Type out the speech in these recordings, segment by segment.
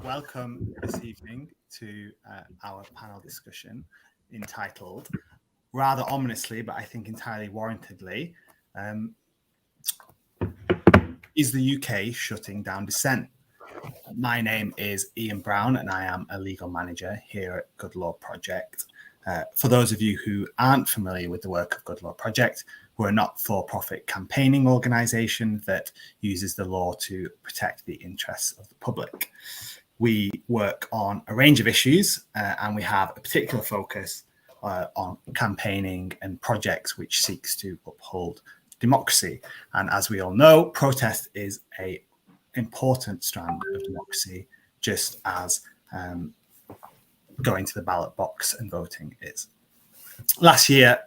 welcome this evening to our panel discussion entitled, rather ominously, but I think entirely warrantedly, Is the UK shutting down dissent? My name is Ian Brown and I am a legal manager here at Good Law Project. For those of you who aren't familiar with the work of Good Law Project, we're a not-for-profit campaigning organisation that uses the law to protect the interests of the public. We work on a range of issues and we have a particular focus on campaigning and projects which seeks to uphold democracy. And as we all know, protest is an important strand of democracy, just as going to the ballot box and voting is. Last year,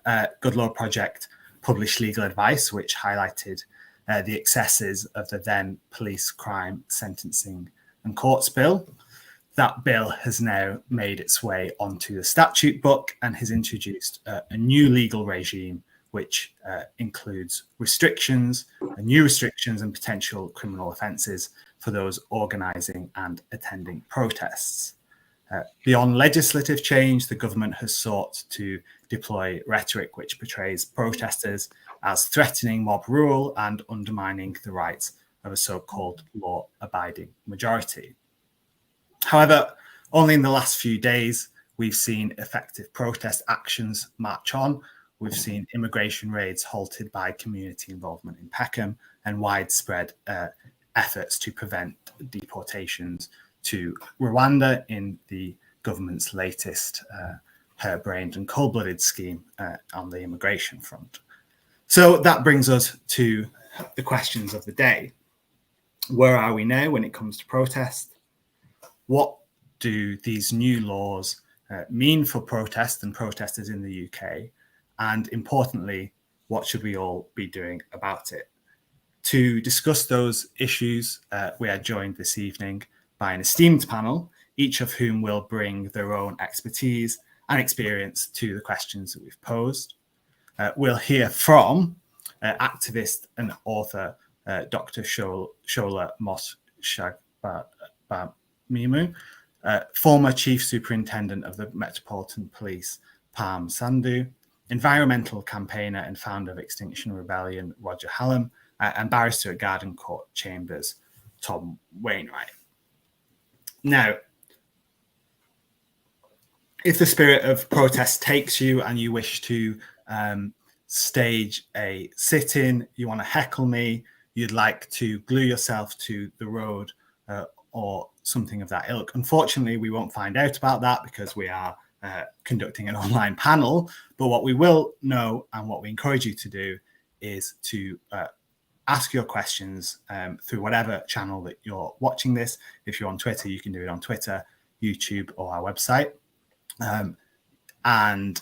Good Law Project published legal advice which highlighted the excesses of the then Police Crime Sentencing and Courts Bill. That bill has now made its way onto the statute book and has introduced a new legal regime which includes new restrictions and potential criminal offences for those organising and attending protests. Beyond legislative change, the government has sought to deploy rhetoric which portrays protesters as threatening mob rule and undermining the rights of a so-called law-abiding majority. However, only in the last few days, we've seen effective protest actions march on. We've seen immigration raids halted by community involvement in Peckham and widespread efforts to prevent deportations to Rwanda in the government's latest harebrained and cold-blooded scheme on the immigration front. So that brings us to the questions of the day. Where are we now when it comes to protest? What do these new laws mean for protest and protesters in the UK? And importantly, what should we all be doing about it? To discuss those issues, we are joined this evening by an esteemed panel, each of whom will bring their own expertise and experience to the questions that we've posed. We'll hear from activist and author Dr. Shola mos-shogbamimu, former Chief Superintendent of the Metropolitan Police Palm Sandhu, environmental campaigner and founder of Extinction Rebellion Roger Hallam, and barrister at Garden Court Chambers Tom Wainwright. Now, if the spirit of protest takes you and you wish to stage a sit-in, you want to heckle me, you'd like to glue yourself to the road or something of that ilk, unfortunately, we won't find out about that because we are conducting an online panel. But what we will know and what we encourage you to do is to ask your questions through whatever channel that you're watching this. If you're on Twitter, you can do it on Twitter, YouTube, or our website. And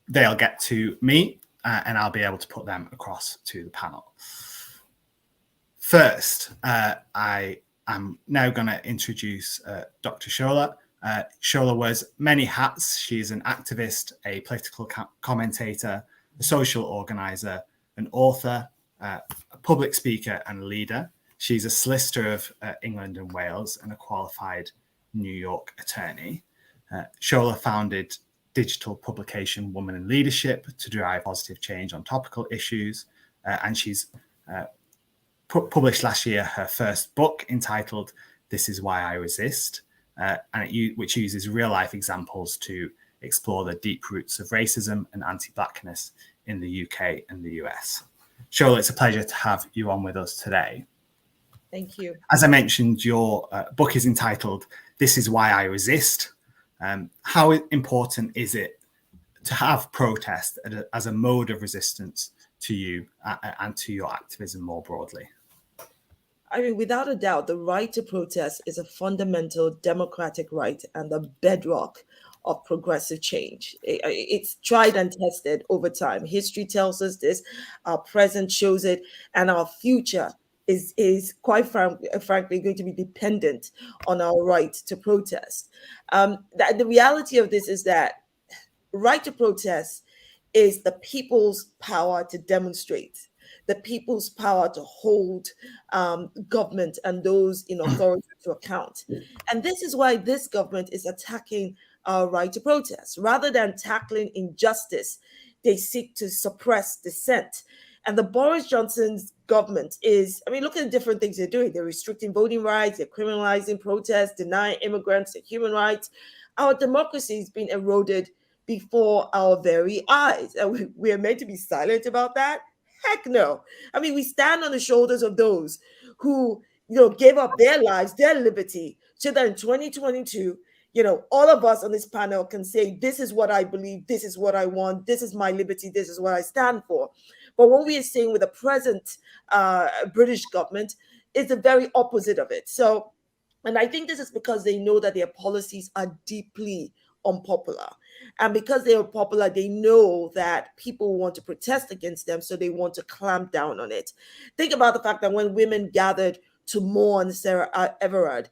they'll get to me and I'll be able to put them across to the panel. First, I am now going to introduce Dr. Shola. Shola wears many hats. She's an activist, a political commentator, a social organizer, an author, a public speaker and leader. She's a solicitor of England and Wales and a qualified New York attorney. Shola founded digital publication Women in Leadership to drive positive change on topical issues. And she's published last year her first book entitled This Is Why I Resist, which uses real-life examples to explore the deep roots of racism and anti-Blackness in the UK and the US. Shola, it's a pleasure to have you on with us today. Thank you. As I mentioned, your book is entitled This Is Why I Resist. How important is it to have protest as a mode of resistance to you and to your activism more broadly? I mean, without a doubt, the right to protest is a fundamental democratic right and the bedrock of progressive change. It's tried and tested over time. History tells us this, our present shows it, and our future is quite frankly going to be dependent on our right to protest. The reality of this is that right to protest is the people's power to demonstrate. the people's power to hold government and those in authority to account. And this is why this government is attacking our right to protest. Rather than tackling injustice, they seek to suppress dissent. And the Boris Johnson's government is, I mean, look at the different things they're doing. They're restricting voting rights, they're criminalizing protests, denying immigrants their human rights. Our democracy is being eroded before our very eyes. And we are meant to be silent about that? Heck no. I mean, we stand on the shoulders of those who, gave up their lives, their liberty, so that in 2022, all of us on this panel can say, this is what I believe, this is what I want, this is my liberty, this is what I stand for. But what we are seeing with the present British government is the very opposite of it. So, and I think this is because they know that their policies are deeply unpopular. And because they are popular, they know that people want to protest against them, so they want to clamp down on it. Think about the fact that when women gathered to mourn Sarah Everard,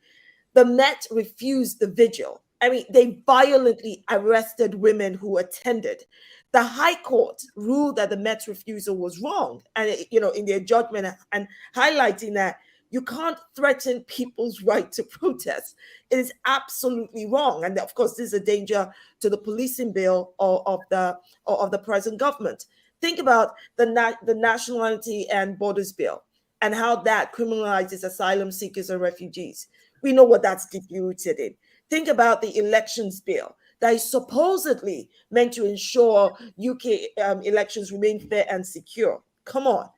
the Met refused the vigil. I mean, they violently arrested women who attended. The High Court ruled that the Met's refusal was wrong, and in their judgment, and highlighting that you can't threaten people's right to protest. It is absolutely wrong, and of course, this is a danger to the policing bill of the present government. Think about the Nationality and Borders Bill and how that criminalizes asylum seekers and refugees. We know what that's deeply rooted in. Think about the elections bill that is supposedly meant to ensure UK elections remain fair and secure. Come on.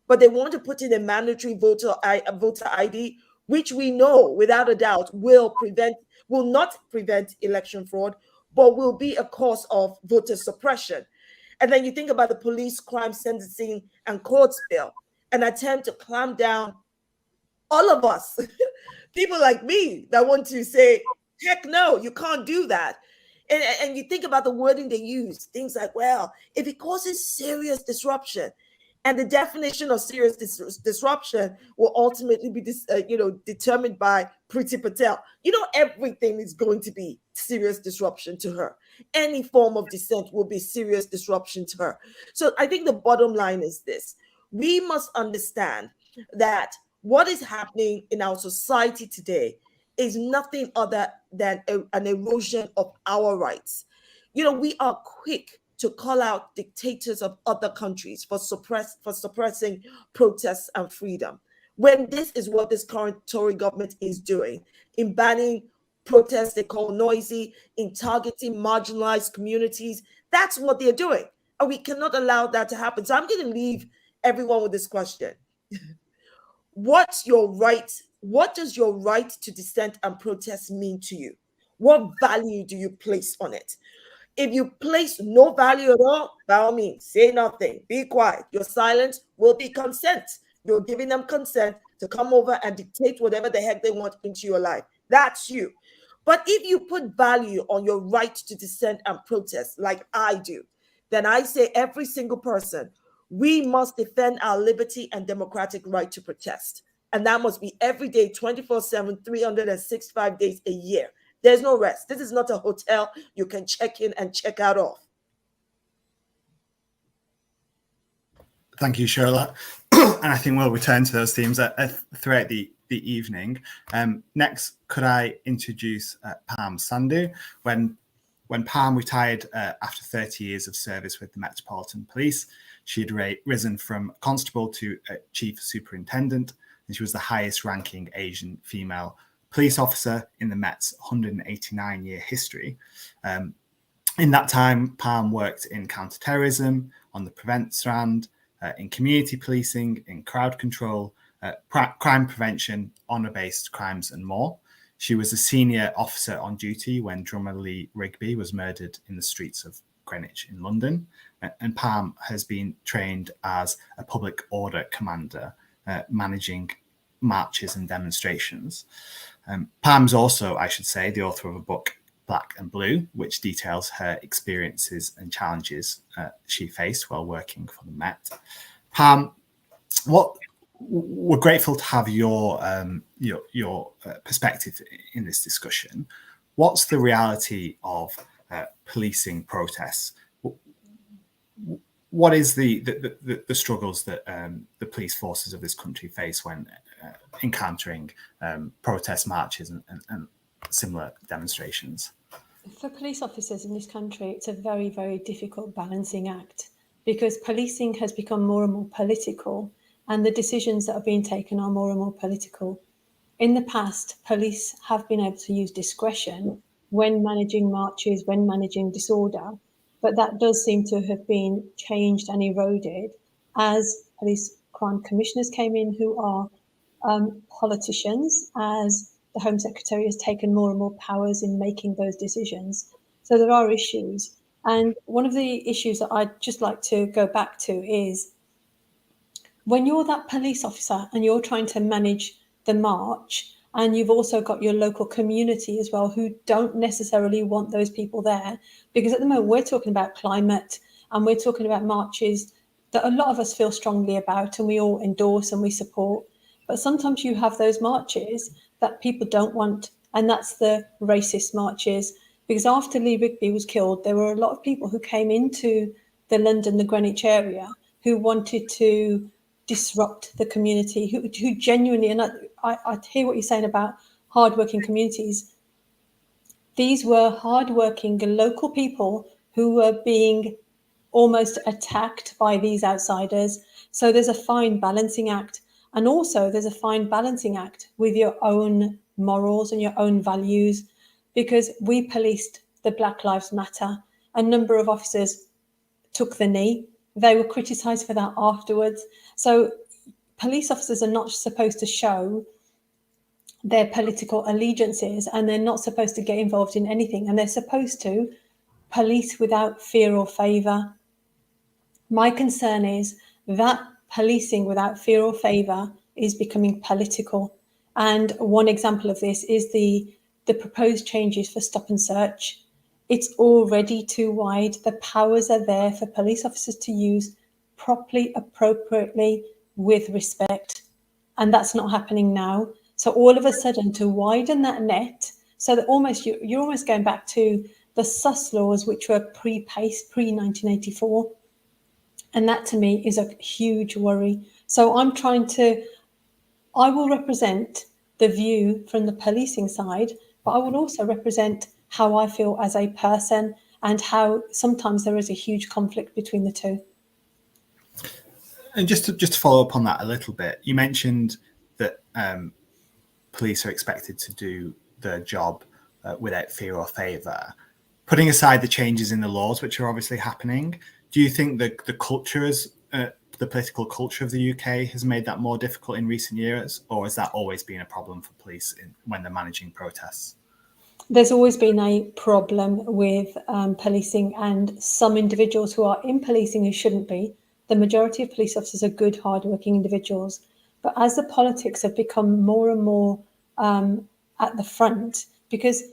But they want to put in a mandatory voter ID, which we know without a doubt will not prevent election fraud, but will be a cause of voter suppression. And then you think about the police crime sentencing and courts bill, an attempt to clamp down all of us, people like me that want to say, heck no, you can't do that. And you think about the wording they use, things like, well, if it causes serious disruption, and the definition of serious disruption will ultimately be determined by Priti Patel. Everything is going to be serious disruption to her. Any form of dissent will be serious disruption to her. So I think the bottom line is this. We must understand that what is happening in our society today is nothing other than an erosion of our rights. We are quick to call out dictators of other countries for suppressing protests and freedom, when this is what this current Tory government is doing, in banning protests they call noisy, in targeting marginalized communities. That's what they're doing. And we cannot allow that to happen. So I'm going to leave everyone with this question. What's your right? What does your right to dissent and protest mean to you? What value do you place on it? If you place no value at all, by all means, say nothing, be quiet. Your silence will be consent. You're giving them consent to come over and dictate whatever the heck they want into your life. That's you. But if you put value on your right to dissent and protest, like I do, then I say every single person, we must defend our liberty and democratic right to protest. And that must be every day, 24/7, 365 days a year. There's no rest. This is not a hotel you can check in and check out of. Thank you, Shola. And I think we'll return to those themes throughout the evening. Next, could I introduce Pam Sandhu? When Pam retired after 30 years of service with the Metropolitan Police, she had risen from constable to chief superintendent, and she was the highest ranking Asian female police officer in the Met's 189-year history. In that time, Pam worked in counterterrorism, on the prevent strand, in community policing, in crowd control, crime prevention, honour-based crimes, and more. She was a senior officer on duty when drummer Lee Rigby was murdered in the streets of Greenwich in London. And Pam has been trained as a public order commander, managing marches and demonstrations. Pam's also, I should say, the author of a book, Black and Blue, which details her experiences and challenges she faced while working for the Met. Pam, we're grateful to have your perspective in this discussion. What's the reality of policing protests? what is the struggles that the police forces of this country face when encountering protest marches and similar demonstrations? For police officers in this country, it's a very, very difficult balancing act, because policing has become more and more political, and the decisions that are being taken are more and more political. In the past, police have been able to use discretion when managing marches, when managing disorder, but that does seem to have been changed and eroded as police crime commissioners came in, who are politicians, as the Home Secretary has taken more and more powers in making those decisions. So there are issues. And one of the issues that I'd just like to go back to is when you're that police officer and you're trying to manage the march, and you've also got your local community as well, who don't necessarily want those people there, because at the moment we're talking about climate and we're talking about marches that a lot of us feel strongly about and we all endorse and we support. But sometimes you have those marches that people don't want, and that's the racist marches. Because after Lee Rigby was killed, there were a lot of people who came into the London, the Greenwich area, who wanted to disrupt the community, who genuinely, and I hear what you're saying about hardworking communities. These were hardworking local people who were being almost attacked by these outsiders. So there's a fine balancing act. And also there's a fine balancing act with your own morals and your own values, because we policed the Black Lives Matter. A number of officers took the knee. They were criticised for that afterwards. So police officers are not supposed to show their political allegiances, and they're not supposed to get involved in anything, and they're supposed to police without fear or favour. My concern is that policing without fear or favour is becoming political. And one example of this is the proposed changes for stop and search. It's already too wide. The powers are there for police officers to use properly, appropriately, with respect. And that's not happening now. So all of a sudden, to widen that net, so that almost you're almost going back to the sus laws, which were pre-PACE, pre-1984. And that to me is a huge worry. So I will represent the view from the policing side, but I will also represent how I feel as a person, and how sometimes there is a huge conflict between the two. And just to follow up on that a little bit, you mentioned that police are expected to do their job without fear or favour. Putting aside the changes in the laws, which are obviously happening, do you think that the political culture of the UK has made that more difficult in recent years, or has that always been a problem for police when they're managing protests? There's always been a problem with policing, and some individuals who are in policing who shouldn't be. The majority of police officers are good, hardworking individuals. But as the politics have become more and more at the front, because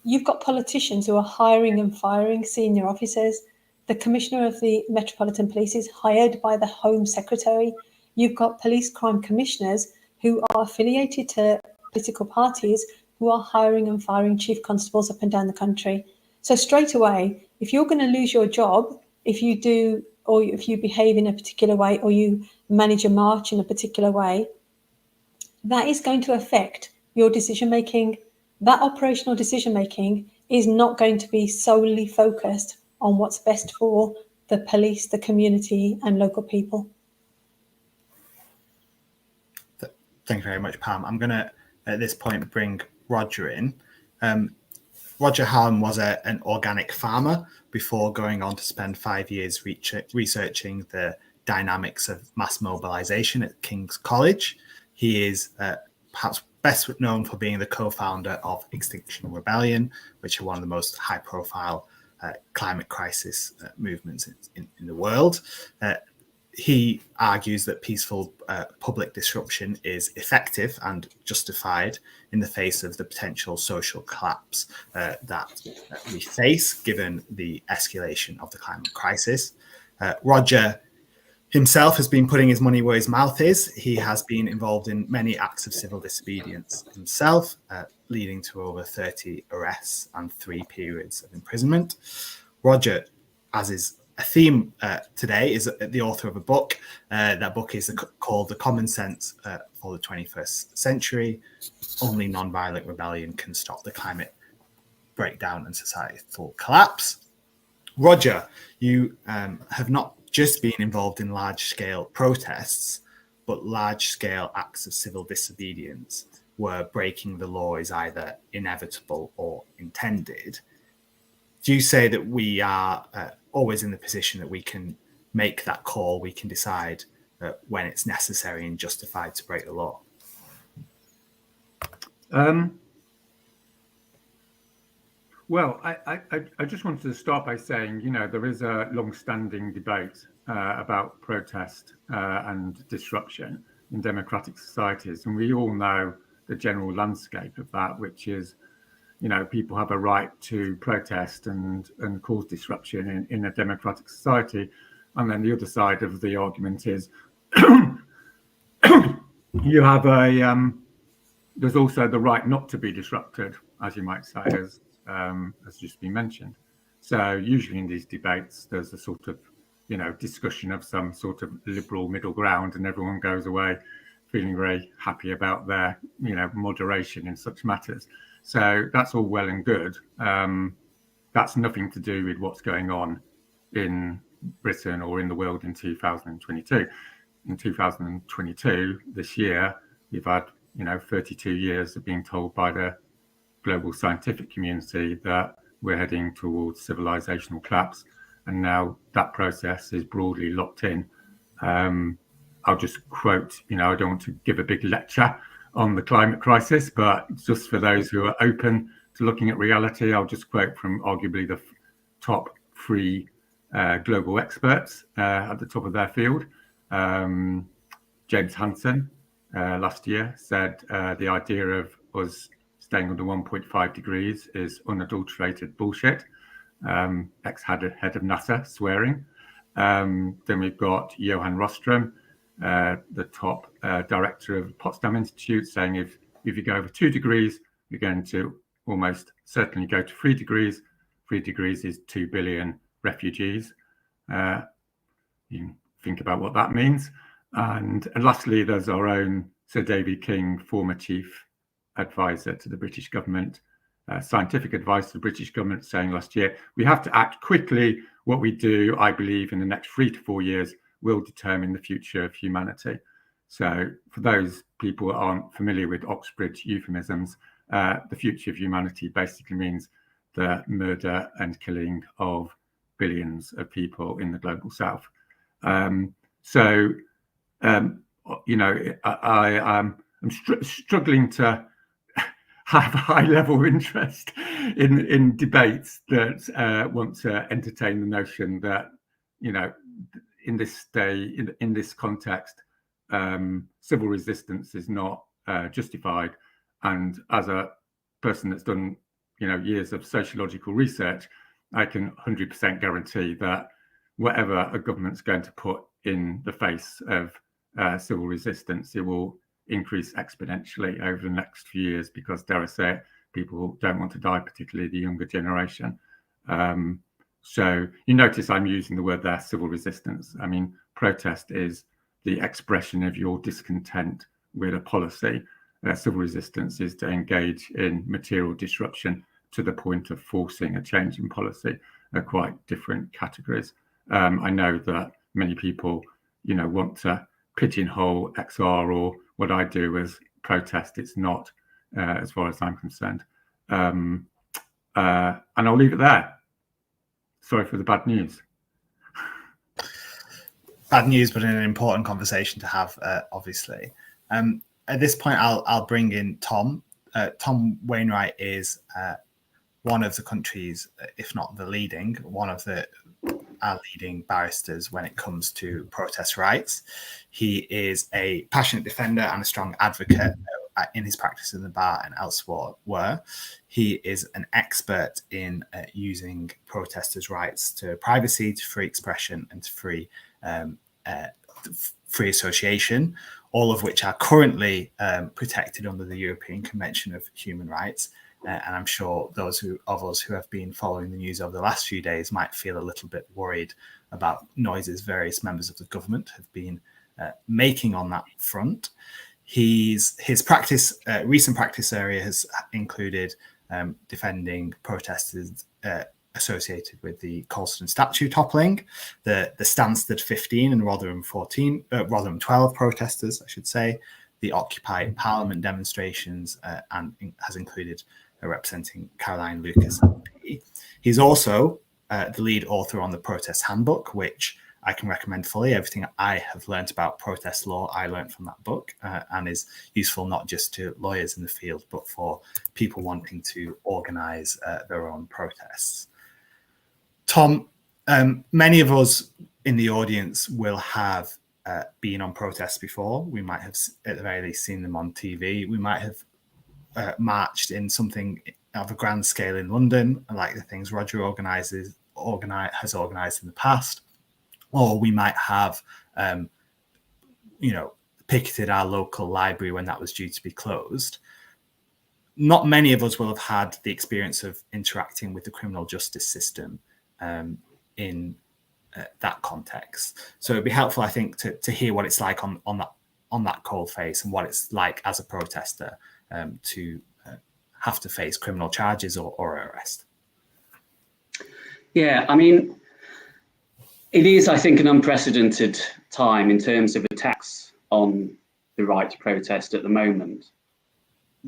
you've got politicians who are hiring and firing senior officers. The Commissioner of the Metropolitan Police is hired by the Home Secretary. You've got police crime commissioners who are affiliated to political parties, who are hiring and firing chief constables up and down the country. So straight away, if you're going to lose your job, if you do, or if you behave in a particular way, or you manage a march in a particular way, that is going to affect your decision-making. That operational decision-making is not going to be solely focused on what's best for the police, the community, and local people. Thank you very much, Pam. I'm going to, at this point, bring Roger in. Roger Hallam was an organic farmer before going on to spend 5 years researching the dynamics of mass mobilisation at King's College. He is perhaps best known for being the co-founder of Extinction Rebellion, which are one of the most high-profile climate crisis movements in the world. He argues that peaceful public disruption is effective and justified in the face of the potential social collapse that we face, given the escalation of the climate crisis. Roger himself has been putting his money where his mouth is. He has been involved in many acts of civil disobedience himself, leading to over 30 arrests and 3 periods of imprisonment. Roger, as is theme today is the author of a book. That book is called The Common Sense for the 21st Century. Only Nonviolent Rebellion Can Stop the Climate Breakdown and Societal Collapse. Roger, you have not just been involved in large-scale protests, but large-scale acts of civil disobedience where breaking the law is either inevitable or intended. Do you say that we are always in the position that we can make that call, we can decide when it's necessary and justified to break the law? Well, I just wanted to start by saying, there is a long-standing debate about protest and disruption in democratic societies, and we all know the general landscape of that, which is, people have a right to protest and cause disruption in a democratic society. And then the other side of the argument is you have there's also the right not to be disrupted, as you might say, as just been mentioned. So usually in these debates, there's a sort of, discussion of some sort of liberal middle ground, and everyone goes away feeling very happy about their, moderation in such matters. So that's all well and good. That's nothing to do with what's going on in Britain or in the world in 2022. In 2022, this year, we've had, 32 years of being told by the global scientific community that we're heading towards civilizational collapse. And now that process is broadly locked in. I'll just quote, I don't want to give a big lecture on the climate crisis, but just for those who are open to looking at reality, I'll just quote from arguably the top 3 global experts at the top of their field. James Hansen last year said the idea of us staying under 1.5 degrees is unadulterated bullshit. Ex-head of NASA swearing. Then we've got Johan Rostrom, the top director of Potsdam Institute, saying if you go over 2 degrees, you're going to almost certainly go to 3 degrees. 3 degrees is 2 billion refugees. You can think about what that means. And lastly, there's our own Sir David King, former chief advisor to the British government, scientific advice to the British government, saying last year, we have to act quickly. What we do, I believe, in the next 3 to 4 years will determine the future of humanity. So for those people who aren't familiar with Oxbridge euphemisms, the future of humanity basically means the murder and killing of billions of people in the global south. I'm struggling to have a high level of interest in debates that want to entertain the notion that, in this day, in this context, civil resistance is not justified. And as a person that's done, years of sociological research, I can 100% guarantee that whatever a government's going to put in the face of civil resistance, it will increase exponentially over the next few years because, dare I say it, people don't want to die, particularly the younger generation. So you notice I'm using the word there, civil resistance. I mean, protest is the expression of your discontent with a policy. Civil resistance is to engage in material disruption to the point of forcing a change in policy. They're quite different categories. I know that many people, want to pigeonhole XR or what I do as protest. It's not, as far as I'm concerned. And I'll leave it there. Sorry for the bad news. Bad news, but an important conversation to have, obviously. At this point, I'll bring in Tom. Tom Wainwright is one of the country's, if not the leading, our leading barristers when it comes to protest rights. He is a passionate defender and a strong advocate in his practice in the bar and elsewhere. He is an expert in using protesters' rights to privacy, to free expression, and to free association, all of which are currently protected under the European Convention of Human Rights. And I'm sure those of us who have been following the news over the last few days might feel a little bit worried about noises various members of the government have been making on that front. His recent practice area has included defending protesters associated with the Colston statue toppling, the Stansted 15 and Rotherham 12 protesters, I should say, the Occupy Parliament demonstrations, and has included representing Caroline Lucas. He's also the lead author on the Protest Handbook, which I can recommend fully. Everything I have learned about protest law, I learned from that book, and is useful not just to lawyers in the field, but for people wanting to organise their own protests. Tom, many of us in the audience will have been on protests before. We might have, at the very least, seen them on TV. We might have marched in something of a grand scale in London, like the things Roger has organised in the past. Or we might have, picketed our local library when that was due to be closed. Not many of us will have had the experience of interacting with the criminal justice system in that context. So it'd be helpful, I think, to hear what it's like on that cold face, and what it's like as a protester to have to face criminal charges or arrest. Yeah, I mean, it is, I think, an unprecedented time in terms of attacks on the right to protest at the moment.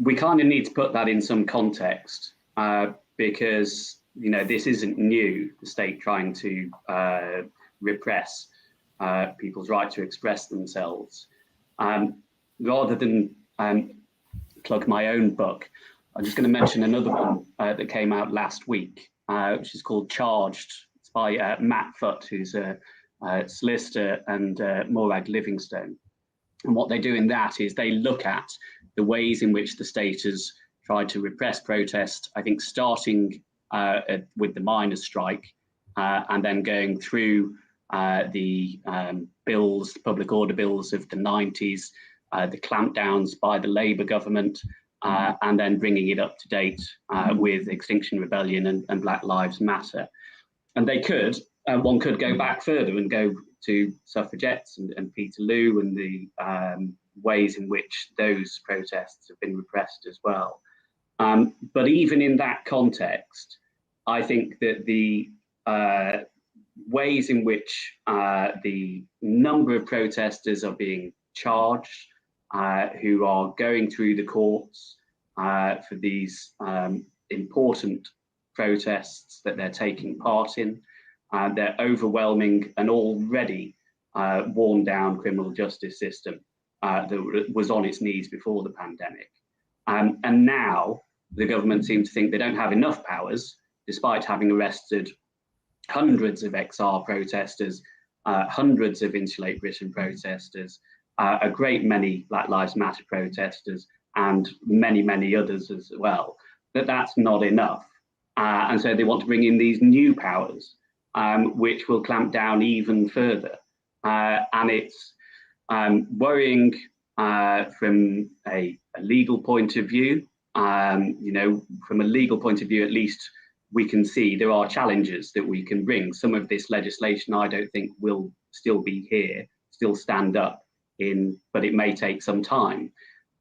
We kind of need to put that in some context because, this isn't new, the state trying to repress people's right to express themselves. Rather than plug my own book, I'm just going to mention another one that came out last week, which is called Charged. It's by Matt Foote, who's a solicitor, and Morag Livingstone. And what they do in that is they look at the ways in which the state has tried to repress protest, I think starting with the miners' strike, and then going through the bills, the public order bills of the 90s, the clampdowns by the Labour government, and then bringing it up to date with Extinction Rebellion and Black Lives Matter. And they could, one could go back further and go to suffragettes and Peterloo and the ways in which those protests have been repressed as well. But even in that context, I think that the ways in which the number of protesters are being charged, who are going through the courts for these important protests that they're taking part in, they're overwhelming an already worn down criminal justice system that was on its knees before the pandemic. And now the government seems to think they don't have enough powers, despite having arrested hundreds of XR protesters, hundreds of Insulate Britain protesters, a great many Black Lives Matter protesters, and many, many others as well, that's not enough. And so they want to bring in these new powers, which will clamp down even further. And it's worrying from a legal point of view. From a legal point of view, at least we can see there are challenges that we can bring. Some of this legislation, I don't think will still be here, still stand up in, but it may take some time.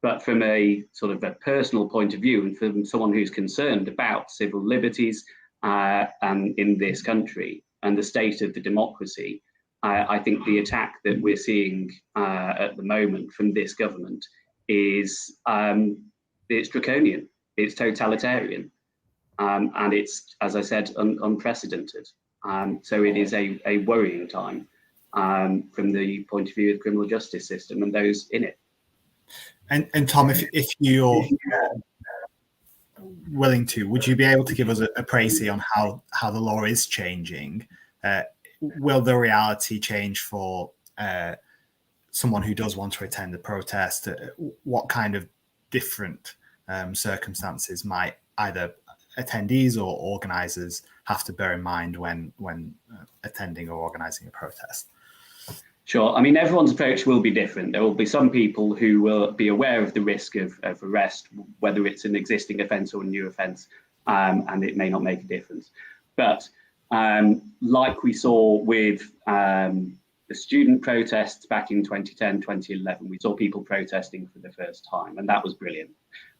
But from a sort of a personal point of view, and from someone who's concerned about civil liberties and in this country and the state of the democracy, I think the attack that we're seeing at the moment from this government is it's draconian, it's totalitarian, and it's, as I said, unprecedented. So it is a worrying time from the point of view of the criminal justice system and those in it. And Tom, if you're willing to, would you be able to give us a précis on how the law is changing? Will the reality change for someone who does want to attend the protest? What kind of different circumstances might either attendees or organisers have to bear in mind when attending or organising a protest? Sure. I mean, everyone's approach will be different. There will be some people who will be aware of the risk of arrest, whether it's an existing offence or a new offence, and it may not make a difference. But like we saw with the student protests back in 2010, 2011, we saw people protesting for the first time, and that was brilliant.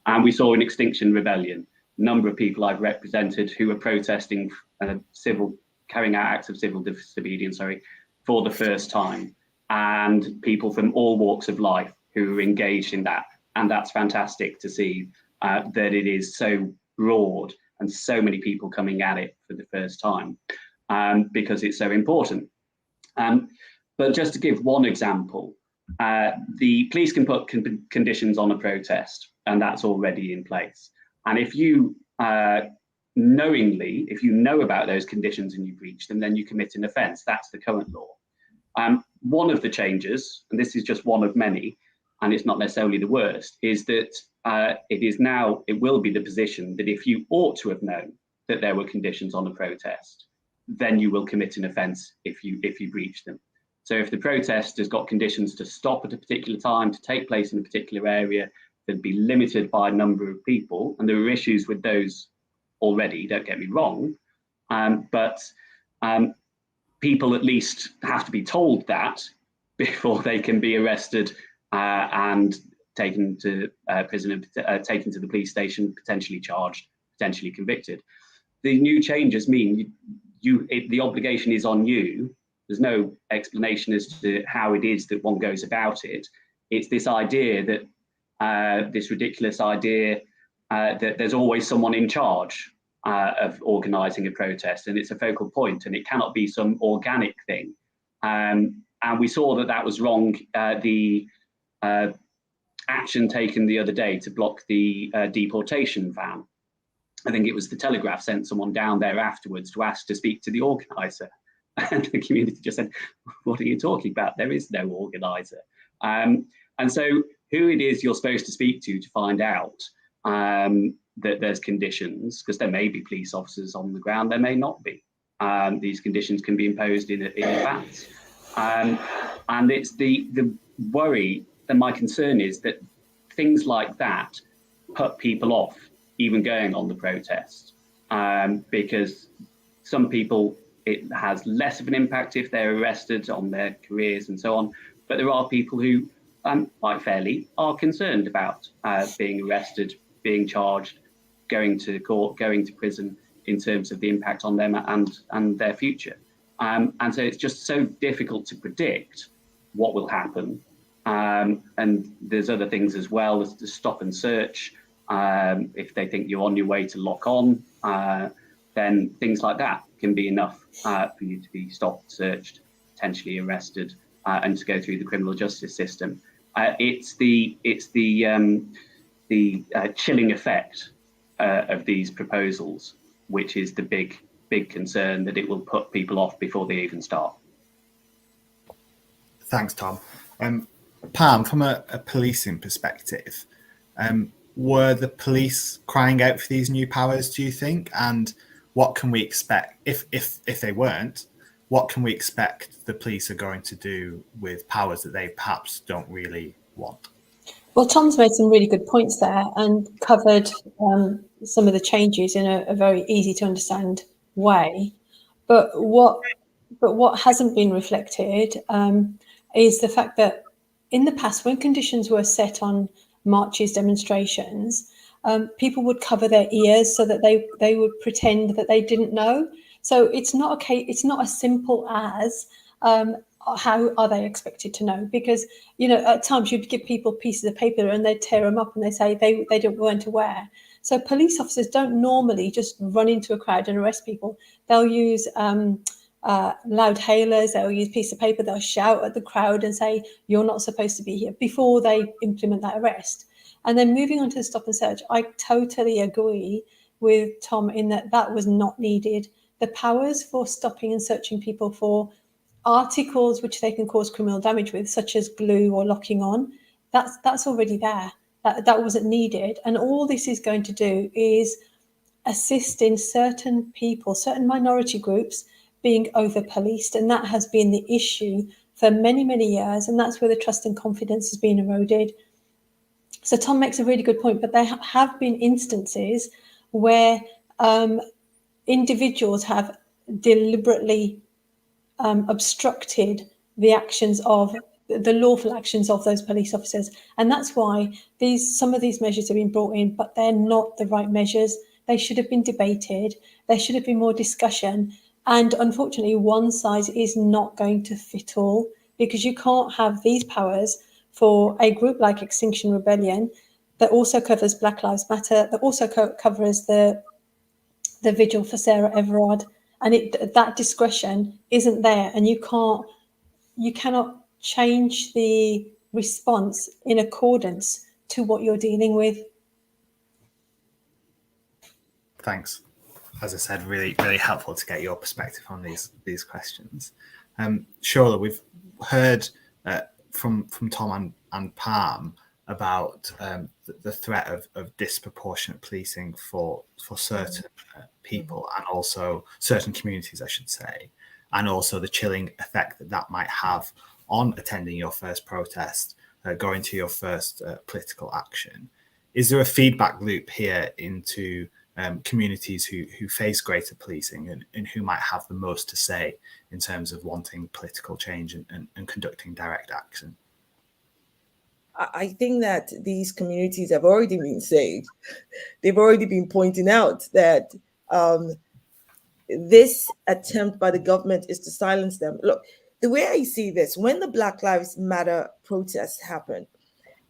And we saw an Extinction Rebellion, a number of people I've represented who were protesting carrying out acts of civil disobedience, for the first time, and people from all walks of life who are engaged in that. And that's fantastic to see that it is so broad and so many people coming at it for the first time, because it's so important. But just to give one example, the police can put conditions on a protest, and that's already in place. And if you knowingly, if you know about those conditions and you breach them, then you commit an offence. That's the current law. One of the changes, and this is just one of many, and it's not necessarily the worst, is that it will be the position that if you ought to have known that there were conditions on a protest, then you will commit an offence if you breach them. So if the protest has got conditions to stop at a particular time, to take place in a particular area, that'd be limited by a number of people, and there are issues with those already, don't get me wrong, but people at least have to be told that before they can be arrested and taken to prison, and taken to the police station, potentially charged, potentially convicted. The new changes mean the obligation is on you. There's no explanation as to how it is that one goes about it. It's this idea that this ridiculous idea that there's always someone in charge of organising a protest, and it's a focal point, and it cannot be some organic thing. And we saw that was wrong. The action taken the other day to block the deportation van, I think it was the Telegraph sent someone down there afterwards to ask to speak to the organiser. And the community just said, what are you talking about? There is no organiser. And so who it is you're supposed to speak to find out that there's conditions, because there may be police officers on the ground, there may not be. These conditions can be imposed in advance. And it's the worry, and my concern is that things like that put people off even going on the protest, because some people, it has less of an impact if they're arrested on their careers and so on. But there are people who, quite fairly, are concerned about being arrested, being charged, going to court, going to prison, in terms of the impact on them and their future. And so it's just so difficult to predict what will happen. And there's other things as well, as the stop and search. If they think you're on your way to lock on, then things like that can be enough for you to be stopped, searched, potentially arrested, and to go through the criminal justice system. It's the chilling effect of these proposals, which is the big concern, that it will put people off before they even start. Thanks, Tom. Pam, from a policing perspective, were the police crying out for these new powers, do you think? And what can we expect if they weren't? What can we expect the police are going to do with powers that they perhaps don't really want? Well, Tom's made some really good points there and covered some of the changes in a very easy to understand way. But what hasn't been reflected is the fact that in the past, when conditions were set on marches, demonstrations, people would cover their ears so that they would pretend that they didn't know. So it's not as simple as how are they expected to know? Because, at times you'd give people pieces of paper and they'd tear them up and they say they weren't aware. So police officers don't normally just run into a crowd and arrest people. They'll use loud hailers, they'll use piece of paper, they'll shout at the crowd and say, you're not supposed to be here, before they implement that arrest. And then moving on to the stop and search, I totally agree with Tom in that was not needed. The powers for stopping and searching people for articles which they can cause criminal damage with, such as glue or locking on, that's already there. That wasn't needed. And all this is going to do is assist in certain people, certain minority groups being over-policed. And that has been the issue for many, many years, and that's where the trust and confidence has been eroded. So Tom makes a really good point, but there have been instances where individuals have deliberately obstructed the actions of the lawful actions of those police officers, and that's why some of these measures have been brought in, but they're not the right measures. They should have been debated. There should have been more discussion, and unfortunately, one size is not going to fit all, because you can't have these powers for a group like Extinction Rebellion that also covers Black Lives Matter, that also covers the vigil for Sarah Everard, and that discretion isn't there, and you cannot change the response in accordance to what you're dealing with. Thanks. As I said, really, really helpful to get your perspective on these questions. Shola, we've heard from Tom and Palm about the threat of disproportionate policing for certain people, and also certain communities, I should say, and also the chilling effect that might have on attending your first protest, going to your first political action. Is there a feedback loop here into communities who face greater policing and who might have the most to say in terms of wanting political change and conducting direct action? I think that these communities have already been saved. They've already been pointing out that this attempt by the government is to silence them. Look, the way I see this, when the Black Lives Matter protests happened,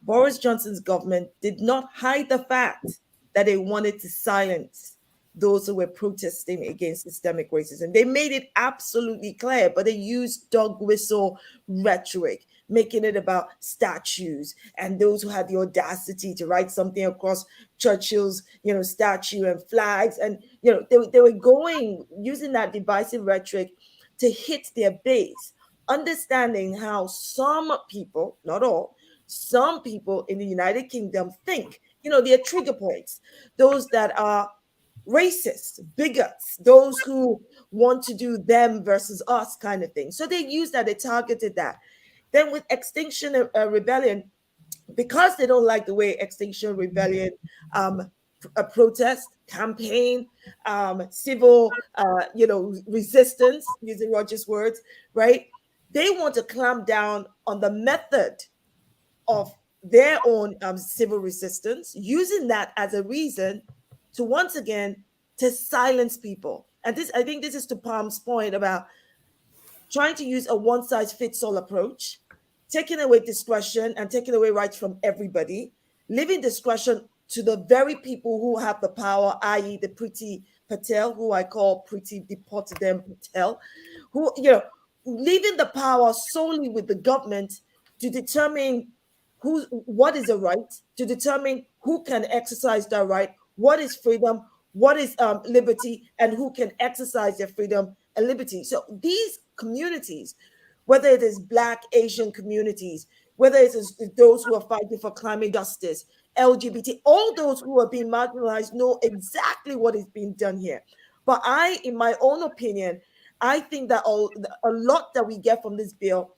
Boris Johnson's government did not hide the fact that they wanted to silence those who were protesting against systemic racism. They made it absolutely clear, but they used dog whistle rhetoric, making it about statues and those who had the audacity to write something across Churchill's, statue and flags. And, they were using that divisive rhetoric to hit their base, understanding how some people, not all, some people in the United Kingdom think, their trigger points, those that are racist, bigots, those who want to do them versus us kind of thing. So they used that, they targeted that. Then with Extinction Rebellion, because they don't like the way Extinction Rebellion protest, campaign, civil, resistance, using Roger's words, right? They want to clamp down on the method of their own civil resistance, using that as a reason to once again to silence people. And I think this is to Palm's point about trying to use a one-size-fits-all approach, taking away discretion and taking away rights from everybody, leaving discretion to the very people who have the power, i.e. the Priti Patel, who I call Priti deported them Patel, who, leaving the power solely with the government to determine what is a right, to determine who can exercise that right, what is freedom, what is liberty, and who can exercise their freedom and liberty. So these communities, whether it is Black, Asian communities, whether it is those who are fighting for climate justice, LGBT, all those who are being marginalized know exactly what is being done here. But in my own opinion, I think that a lot that we get from this bill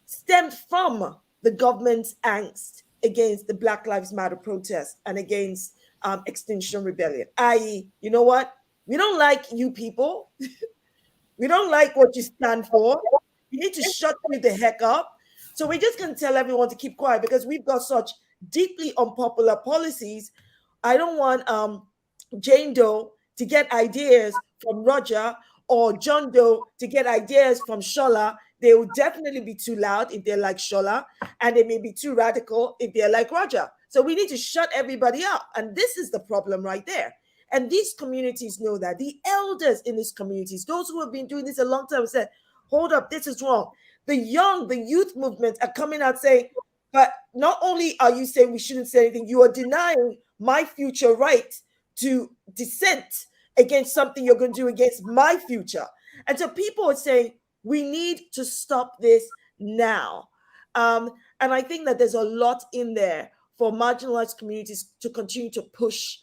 stems from the government's angst against the Black Lives Matter protest and against Extinction Rebellion, i.e., you know what? We don't like you people. We don't like what you stand for. You need to shut me the heck up. So we're just going to tell everyone to keep quiet because we've got such deeply unpopular policies. I don't want Jane Doe to get ideas from Roger or John Doe to get ideas from Shola. They will definitely be too loud if they're like Shola, and they may be too radical if they're like Roger. So we need to shut everybody up. And this is the problem right there. And these communities know that. The elders in these communities, those who have been doing this a long time, said, hold up, this is wrong. The youth movement are coming out saying, but not only are you saying we shouldn't say anything, you are denying my future right to dissent against something you're going to do against my future. And so people are saying, we need to stop this now. And I think that there's a lot in there for marginalized communities to continue to push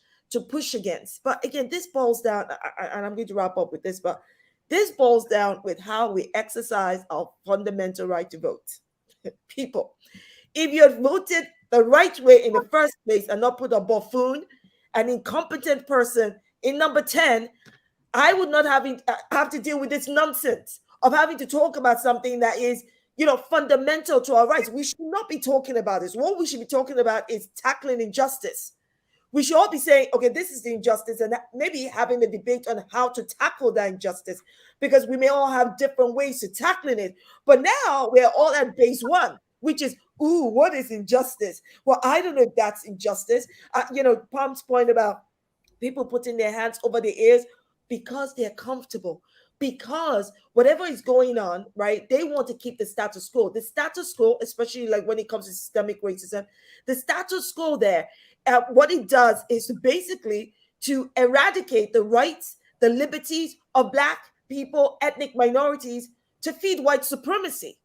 against. But again, this boils down, and I'm going to wrap up with this, but This boils down with how we exercise our fundamental right to vote. People, if you had voted the right way in the first place and not put a buffoon, an incompetent person in number 10, I would not have to deal with this nonsense of having to talk about something that is, fundamental to our rights. We should not be talking about this. What we should be talking about is tackling injustice. We should all be saying, okay, this is the injustice, and maybe having a debate on how to tackle that injustice, because we may all have different ways to tackling it. But now we're all at base one, which is, ooh, what is injustice? Well, I don't know if that's injustice. Palm's point about people putting their hands over their ears because they're comfortable. Because whatever is going on, right, they want to keep the status quo. The status quo, especially like when it comes to systemic racism, the status quo there, what it does is basically to eradicate the rights, the liberties of Black people, ethnic minorities, to feed white supremacy.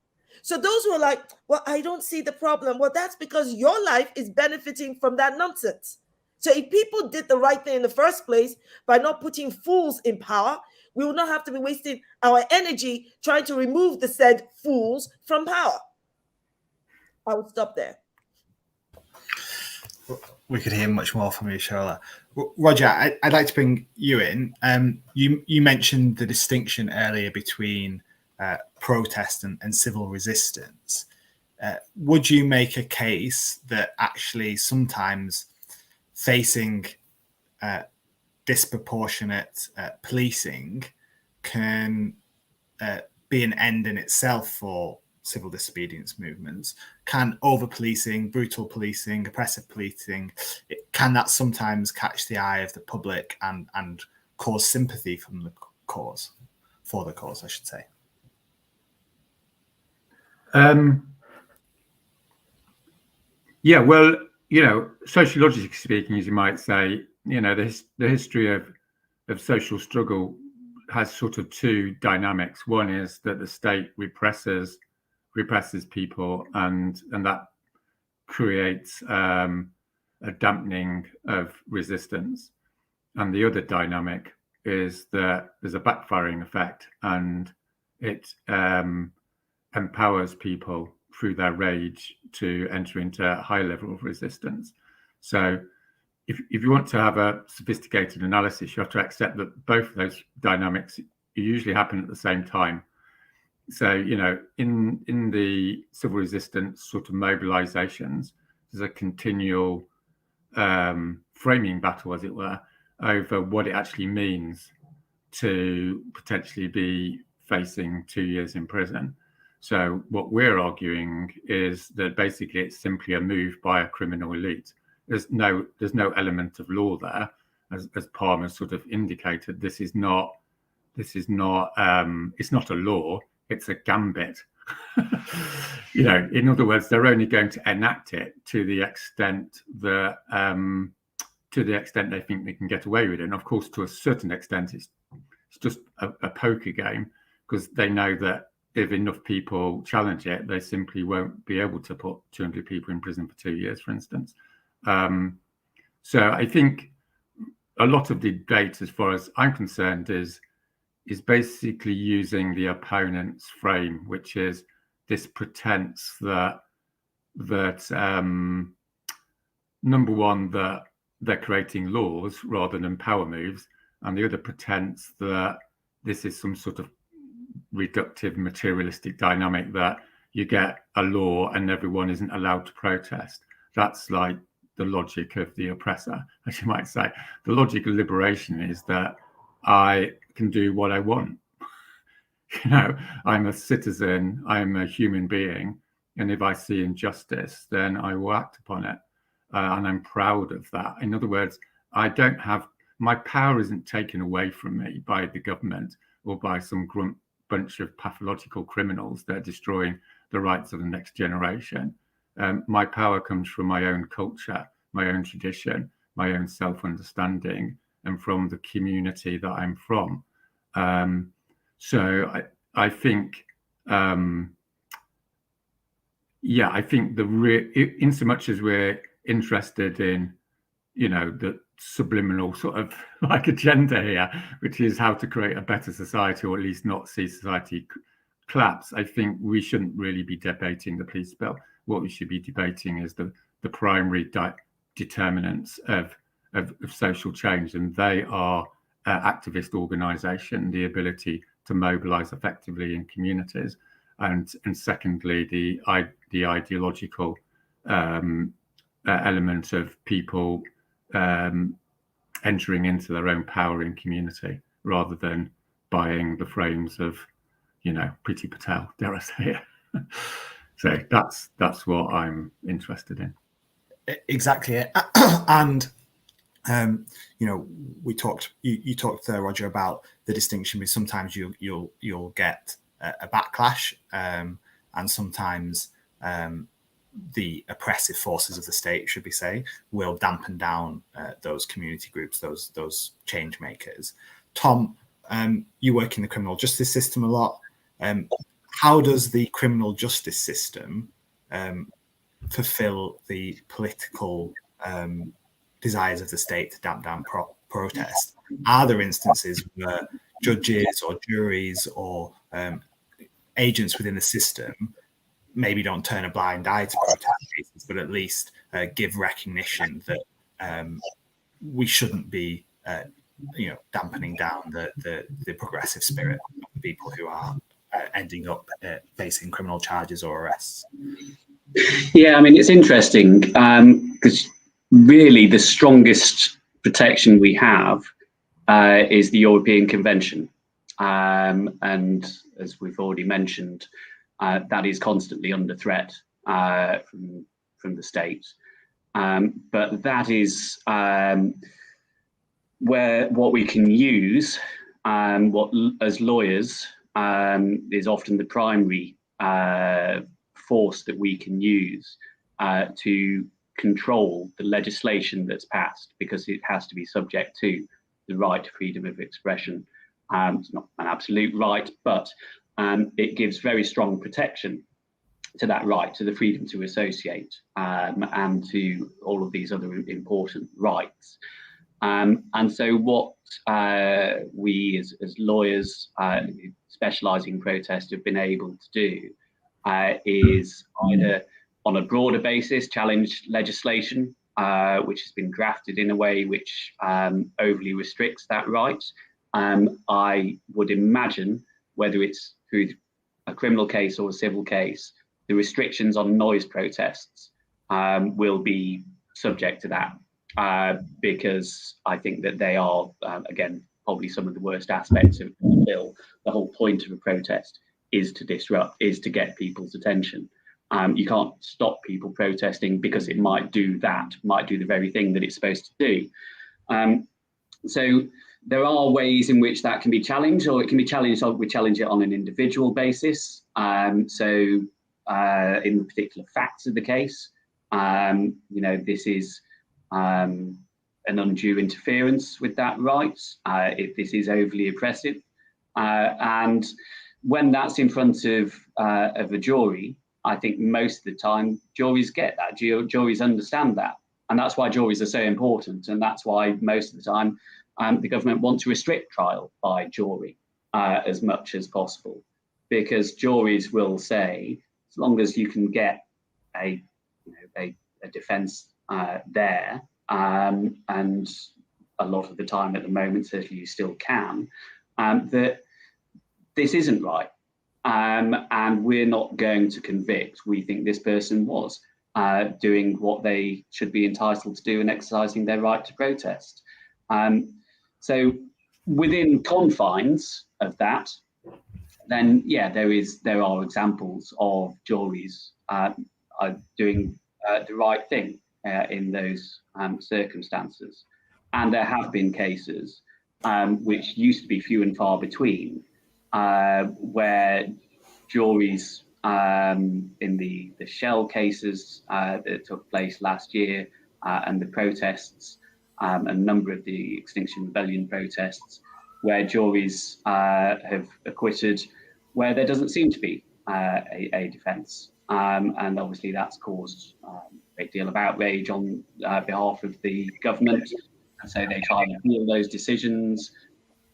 So those who are like, well, I don't see the problem. Well, that's because your life is benefiting from that nonsense. So if people did the right thing in the first place by not putting fools in power, we will not have to be wasting our energy trying to remove the said fools from power. I will stop there. We could hear much more from you, Shola. Roger, I'd like to bring you in. You mentioned the distinction earlier between protest and civil resistance. Would you make a case that actually sometimes facing disproportionate policing can be an end in itself for civil disobedience movements? Can over-policing, brutal policing, oppressive policing, can that sometimes catch the eye of the public and cause sympathy from the cause, for the cause, I should say? Yeah, well, sociologically speaking, as you might say, the history of social struggle has sort of two dynamics. One is that the state represses people, and that creates a dampening of resistance. And the other dynamic is that there's a backfiring effect, and it empowers people through their rage to enter into a high level of resistance. So if you want to have a sophisticated analysis, you have to accept that both of those dynamics usually happen at the same time. So, in the civil resistance sort of mobilizations, there's a continual framing battle, as it were, over what it actually means to potentially be facing 2 years in prison. So what we're arguing is that basically it's simply a move by a criminal elite. There's no element of law there, as Palmer sort of indicated. It's not a law. It's a gambit. In other words, they're only going to enact it to the extent that they think they can get away with it. And of course, to a certain extent, it's just a poker game, because they know that if enough people challenge it, they simply won't be able to put 200 people in prison for 2 years, for instance. So I think a lot of the debate, as far as I'm concerned, is basically using the opponent's frame, which is this pretense that number one, that they're creating laws rather than power moves, and the other pretense that this is some sort of reductive materialistic dynamic, that you get a law and everyone isn't allowed to protest. That's like the logic of the oppressor, as you might say. The logic of liberation is that I can do what I want. I'm a citizen, I'm a human being, and if I see injustice, then I will act upon it. And I'm proud of that. In other words, my power isn't taken away from me by the government or by some bunch of pathological criminals that are destroying the rights of the next generation. My power comes from my own culture, my own tradition, my own self-understanding, and from the community that I'm from. So I think, I think in so much as we're interested in, the subliminal sort of like agenda here, which is how to create a better society, or at least not see society collapse. I think we shouldn't really be debating the police bill. What we should be debating is the primary determinants of social change, and they are activist organisation, the ability to mobilise effectively in communities, and secondly the ideological element of people entering into their own power in community rather than buying the frames of Priti Patel, dare I say it. So that's what I'm interested in. Exactly. And we talked. You talked there, Roger, about the distinction between sometimes you'll get a backlash, and sometimes the oppressive forces of the state, should we say, will dampen down those community groups, those change makers. Tom, you work in the criminal justice system a lot. How does the criminal justice system fulfill the political desires of the state to damp down protest? Are there instances where judges or juries or agents within the system maybe don't turn a blind eye to protest cases, but at least give recognition that we shouldn't be dampening down the progressive spirit of the people who are ending up facing criminal charges or arrests? Yeah, I mean, it's interesting because really the strongest protection we have is the European Convention. And as we've already mentioned, that is constantly under threat from the state. But that is what we can use, what as lawyers is often the primary force that we can use to control the legislation that's passed, because it has to be subject to the right to freedom of expression. It's not an absolute right, but it gives very strong protection to that right, to the freedom to associate, and to all of these other important rights. And so what we as lawyers specialising in protest have been able to do is either on a broader basis challenge legislation which has been drafted in a way which overly restricts that right. I would imagine, whether it's through a criminal case or a civil case, the restrictions on noise protests will be subject to that, because I think that they are, again, probably some of the worst aspects of the bill. The whole point of a protest is to disrupt, is to get people's attention. You can't stop people protesting because it might do the very thing that it's supposed to do. So there are ways in which that can be challenged, or it can be challenged. We challenge it on an individual basis. So in the particular facts of the case, this is an undue interference with that right, if this is overly oppressive. And when that's in front of a jury, I think most of the time juries get that, juries understand that. And that's why juries are so important. And that's why most of the time the government want to restrict trial by jury as much as possible, because juries will say, as long as you can get a defence there, and a lot of the time at the moment, certainly you still can, that this isn't right. And we're not going to convict. We think this person was doing what they should be entitled to do and exercising their right to protest. So within confines of that, then yeah, there are examples of juries doing the right thing in those circumstances. And there have been cases which used to be few and far between, where juries in the Shell cases that took place last year, and the protests, a number of the Extinction Rebellion protests, where juries have acquitted where there doesn't seem to be a defence, and obviously that's caused great deal of outrage on behalf of the government. And so they try and appeal those decisions,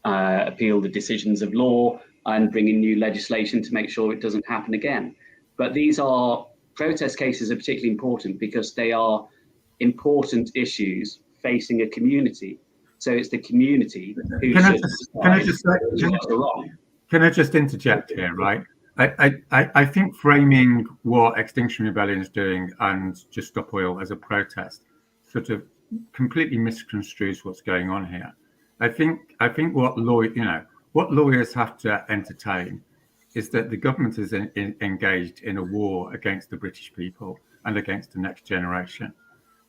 appeal the decisions of law, and bring in new legislation to make sure it doesn't happen again. But these are protest cases are particularly important because they are important issues facing a community. So it's the community who should Can I just interject here, right? I think framing what Extinction Rebellion is doing and Just Stop Oil as a protest sort of completely misconstrues what's going on here. I think what lawyers have to entertain is that the government is engaged in a war against the British people and against the next generation.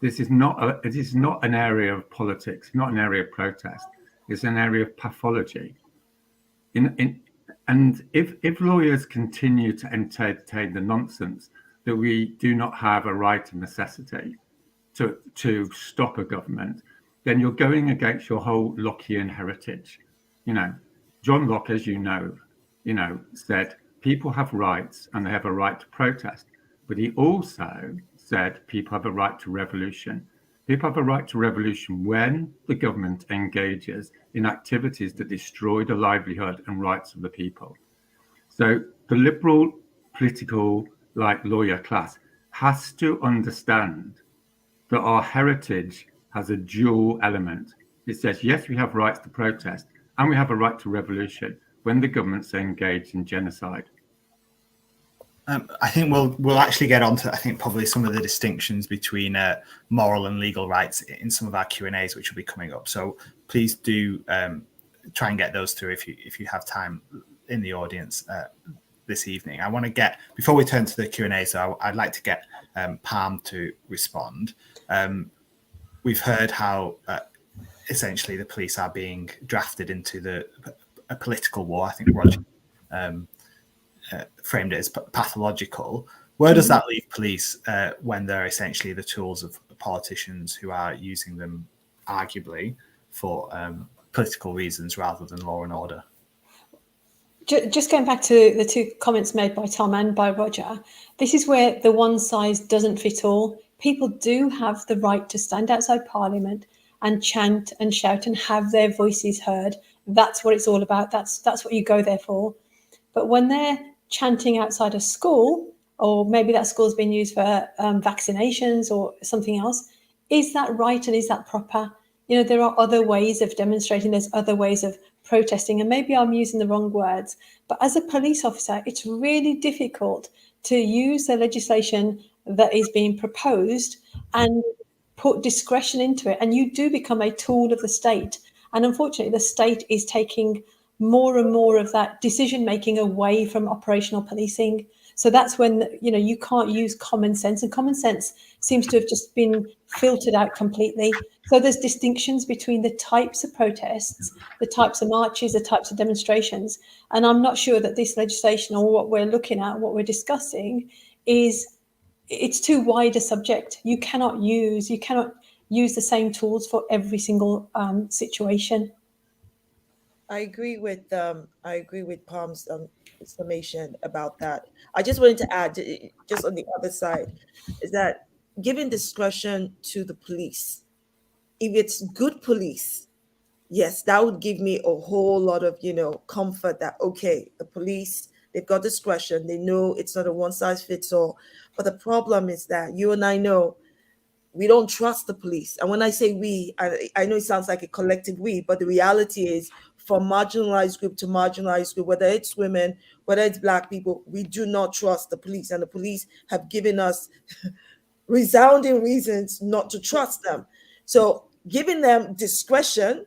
This is not an area of politics, not an area of protest. It's an area of pathology. And if lawyers continue to entertain the nonsense that we do not have a right of necessity to stop a government, then you're going against your whole Lockean heritage. John Locke, as you know, said people have rights and they have a right to protest. But he also said people have a right to revolution. People have a right to revolution when the government engages in activities that destroy the livelihood and rights of the people. So the liberal political lawyer class has to understand that our heritage has a dual element. It says, yes, we have rights to protest and we have a right to revolution when the government's engaged in genocide. I think we'll actually get on to, I think, probably some of the distinctions between moral and legal rights in some of our Q&As, which will be coming up. So please do try and get those through if you have time in the audience this evening. I want to get, before we turn to the Q&A, so I'd like to get Palm to respond. We've heard how essentially the police are being drafted into a political war. I think Roger framed it as pathological. Where does that leave police when they're essentially the tools of politicians who are using them arguably for political reasons rather than law and order? Just going back to the two comments made by Tom and by Roger, this is where the one size doesn't fit all. People do have the right to stand outside Parliament and chant and shout and have their voices heard. That's what it's all about. That's what you go there for. But when they're chanting outside a school, or maybe that school's been used for vaccinations or something else, is that right and is that proper? There are other ways of demonstrating, there's other ways of protesting, and maybe I'm using the wrong words, but as a police officer, it's really difficult to use the legislation that is being proposed and put discretion into it, and you do become a tool of the state. And unfortunately, the state is taking more and more of that decision making away from operational policing. So that's when you can't use common sense, and common sense seems to have just been filtered out completely. So there's distinctions between the types of protests, the types of marches, the types of demonstrations, and I'm not sure that this legislation or what we're looking at, what we're discussing, it's too wide a subject. You cannot use the same tools for every single situation. I agree with Palm's summation about that. I just wanted to add, just on the other side, is that giving discretion to the police, if it's good police, yes, that would give me a whole lot of comfort that, okay, the police, they've got discretion, they know it's not a one size fits all. But the problem is that you and I know we don't trust the police. And when I say we, I know it sounds like a collective we, but the reality is, from marginalized group to marginalized group, whether it's women, whether it's Black people, we do not trust the police. And the police have given us resounding reasons not to trust them. So giving them discretion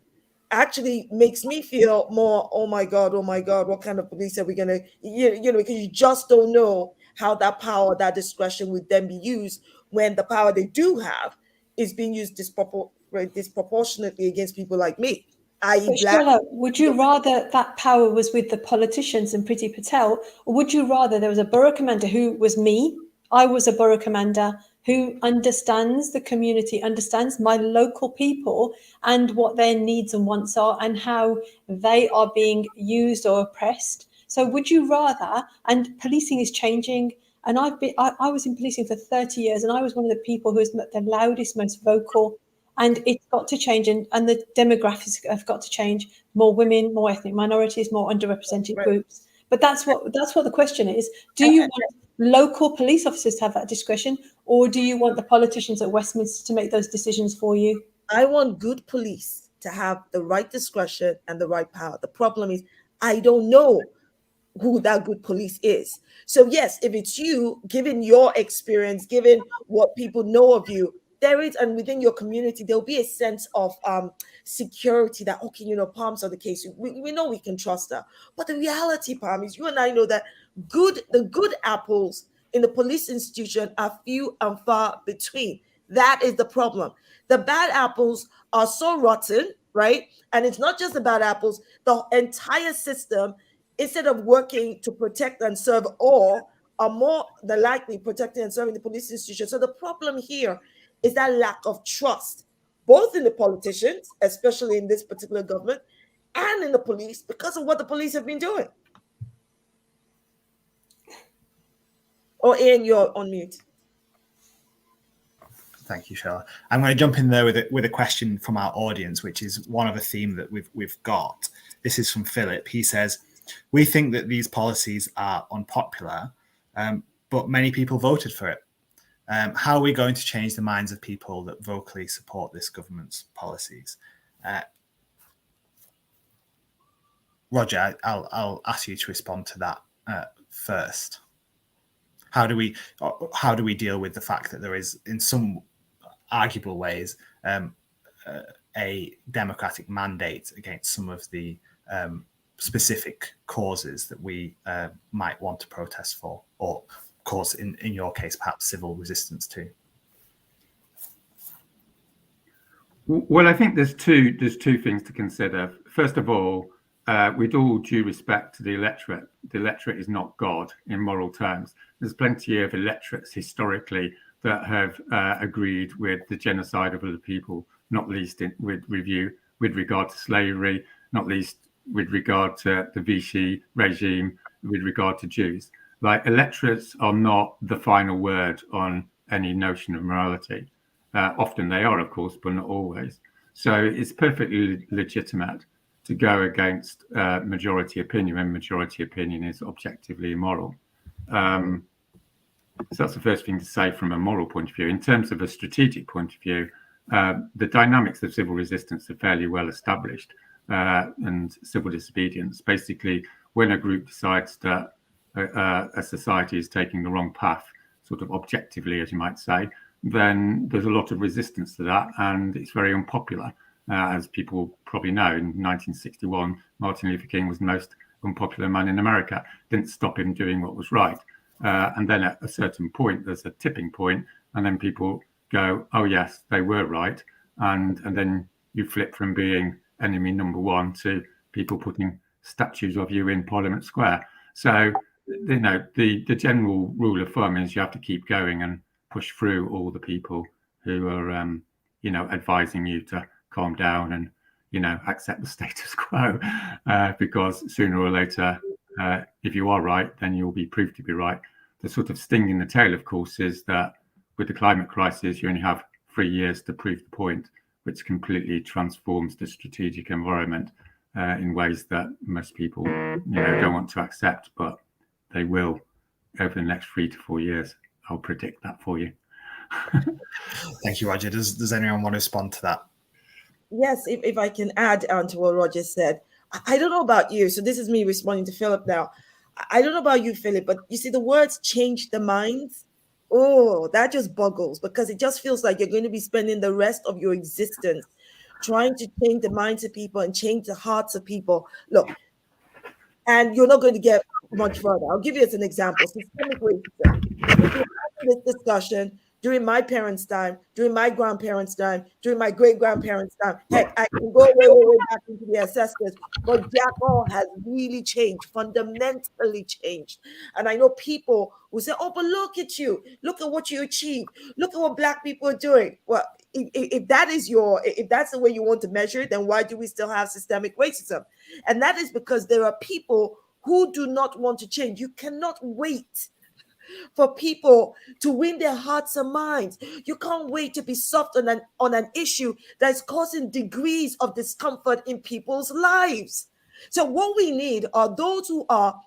actually makes me feel more, oh my God, what kind of police are we going to, because you just don't know how that power, that discretion would then be used when the power they do have is being used disproportionately against people like me. Sheila, would you rather that power was with the politicians and Priti Patel, or would you rather there was a borough commander who was me? I was a borough commander who understands the community, understands my local people and what their needs and wants are and how they are being used or oppressed. So would you rather, and policing is changing, And I was in policing for 30 years, and I was one of the people who was the loudest, most vocal. And it's got to change, and the demographics have got to change. More women, more ethnic minorities, more underrepresented groups. But that's what the question is. Do you want local police officers to have that discretion, or do you want the politicians at Westminster to make those decisions for you? I want good police to have the right discretion and the right power. The problem is I don't know who that good police is. So yes, if it's you, given your experience, given what people know of you, there is, and within your community, there'll be a sense of security that, okay, Palms are the case. We know we can trust her. But the reality, Palm, is you and I know that the good apples in the police institution are few and far between. That is the problem. The bad apples are so rotten, right? And it's not just the bad apples. The entire system, instead of working to protect and serve all, are more than likely protecting and serving the police institution. So the problem here is that lack of trust, both in the politicians, especially in this particular government, and in the police, because of what the police have been doing. Oh, Ian, you're on mute. Thank you, Sheila. I'm going to jump in there with a question from our audience, which is one of a theme that we've got. This is from Philip. He says, "We think that these policies are unpopular, but many people voted for it. How are we going to change the minds of people that vocally support this government's policies?" Roger, I'll ask you to respond to that first. How do we deal with the fact that there is, in some arguable ways, a democratic mandate against some of the specific causes that we might want to protest for, or cause, in your case, perhaps civil resistance to? Well, I think there's two things to consider. First of all, with all due respect to the electorate is not God in moral terms. There's plenty of electorates historically that have agreed with the genocide of other people, not least with regard to slavery, not least with regard to the Vichy regime, with regard to Jews. Like, electorates are not the final word on any notion of morality. Often they are, of course, but not always. So it's perfectly legitimate to go against majority opinion when majority opinion is objectively immoral. So that's the first thing to say from a moral point of view. In terms of a strategic point of view, the dynamics of civil resistance are fairly well established, and civil disobedience. Basically, when a group decides that a society is taking the wrong path, sort of objectively, as you might say, then there's a lot of resistance to that, and it's very unpopular. As people probably know, in 1961, Martin Luther King was the most unpopular man in America. Didn't stop him doing what was right. And then at a certain point, there's a tipping point, and then people go, oh yes, they were right. And then you flip from being enemy number one to people putting statues of you in Parliament Square. So, the general rule of thumb is you have to keep going and push through all the people who are, advising you to calm down and, accept the status quo, because sooner or later, if you are right, then you'll be proved to be right. The sort of sting in the tail, of course, is that with the climate crisis, you only have 3 years to prove the point, which completely transforms the strategic environment in ways that most people, don't want to accept, but they will over the next 3 to 4 years. I'll predict that for you. Thank you, Roger. Does anyone want to respond to that? Yes, if I can add on to what Roger said. I don't know about you. So this is me responding to Philip now. I don't know about you, Philip, but you see the words change the minds. Oh, that just boggles, because it just feels like you're going to be spending the rest of your existence trying to change the minds of people and change the hearts of people. Look, and you're not going to get much further. I'll give you as an example. Systemic racism. This discussion during my parents' time, during my grandparents' time, during my great-grandparents' time. Heck, I can go way back into the ancestors, but Jack all has really changed, fundamentally changed. And I know people who say, oh, but look at you. Look at what you achieved. Look at what Black people are doing. Well, if that's the way you want to measure it, then why do we still have systemic racism? And that is because there are people who do not want to change. You cannot wait for people to win their hearts and minds. You can't wait to be soft on an issue that's causing degrees of discomfort in people's lives. So what we need are those who are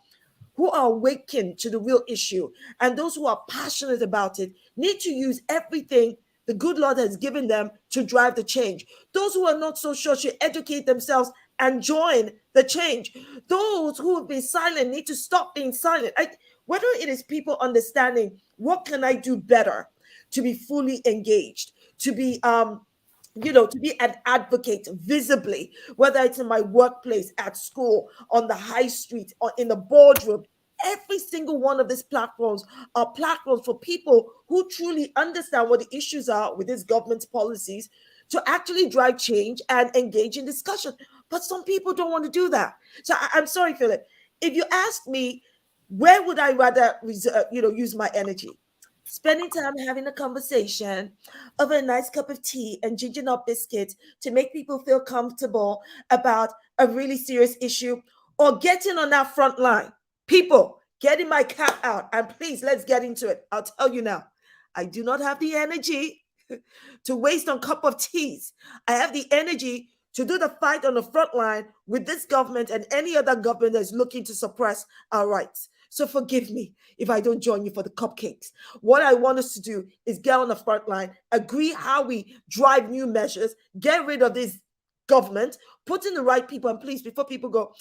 awakened to the real issue, and those who are passionate about it need to use everything the good Lord has given them to drive the change. Those who are not so sure should educate themselves and join the change. Those who have been silent need to stop being silent. Whether it is people understanding what can I do better to be fully engaged, to be to be an advocate visibly, whether it's in my workplace, at school, on the high street, or in the boardroom. Every single one of these platforms are platforms for people who truly understand what the issues are with this government's policies to actually drive change and engage in discussion. But some people don't want to do that. So I'm sorry, Philip. If you ask me, where would I rather use my energy? Spending time having a conversation over a nice cup of tea and ginger nut biscuits to make people feel comfortable about a really serious issue, or getting on that front line. People, getting my cap out, and please, let's get into it. I'll tell you now, I do not have the energy to waste on cup of teas. I have the energy to do the fight on the front line with this government and any other government that's looking to suppress our rights. So forgive me if I don't join you for the cupcakes. What I want us to do is get on the front line, agree how we drive new measures, get rid of this government, put in the right people. And please, before people go,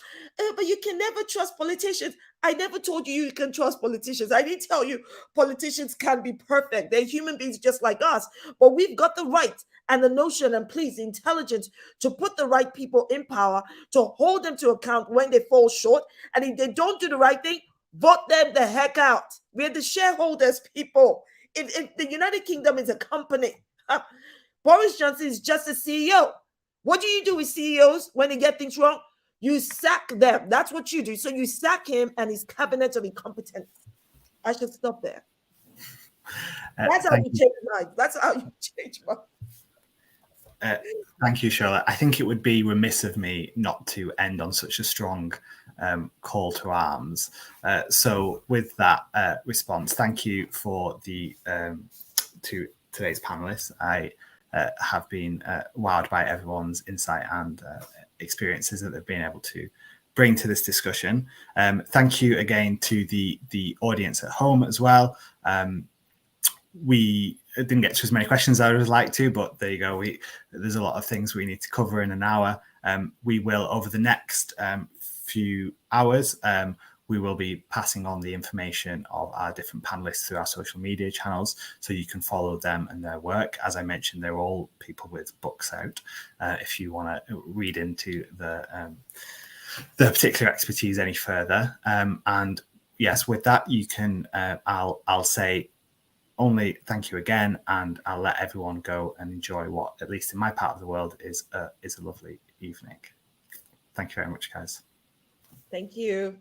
but you can never trust politicians. I never told you can trust politicians. I didn't tell you politicians can be perfect. They're human beings just like us. But we've got the right and the notion and please, the intelligence to put the right people in power, to hold them to account when they fall short. And if they don't do the right thing, vote them the heck out. We're the shareholders, people. If the United Kingdom is a company, Boris Johnson is just a CEO. What do you do with CEOs when they get things wrong? You sack them. That's what you do. So you sack him and his cabinet of incompetence. I should stop there. That's how you change minds. That's how you change minds. Thank you, Charlotte. I think it would be remiss of me not to end on such a strong call to arms. So with that response, thank you for the to today's panelists. I have been wowed by everyone's insight and experiences that they've been able to bring to this discussion. Thank you again to the audience at home as well. We didn't get to as many questions as I would like to, but there you go. There's a lot of things we need to cover in an hour. We will, over the next few hours, we will be passing on the information of our different panelists through our social media channels, so you can follow them and their work. As I mentioned, they're all people with books out. If you want to read into the particular expertise any further, and yes, with that, you can. I'll say only thank you again, and I'll let everyone go and enjoy what, at least in my part of the world, is a lovely evening. Thank you very much, guys. Thank you.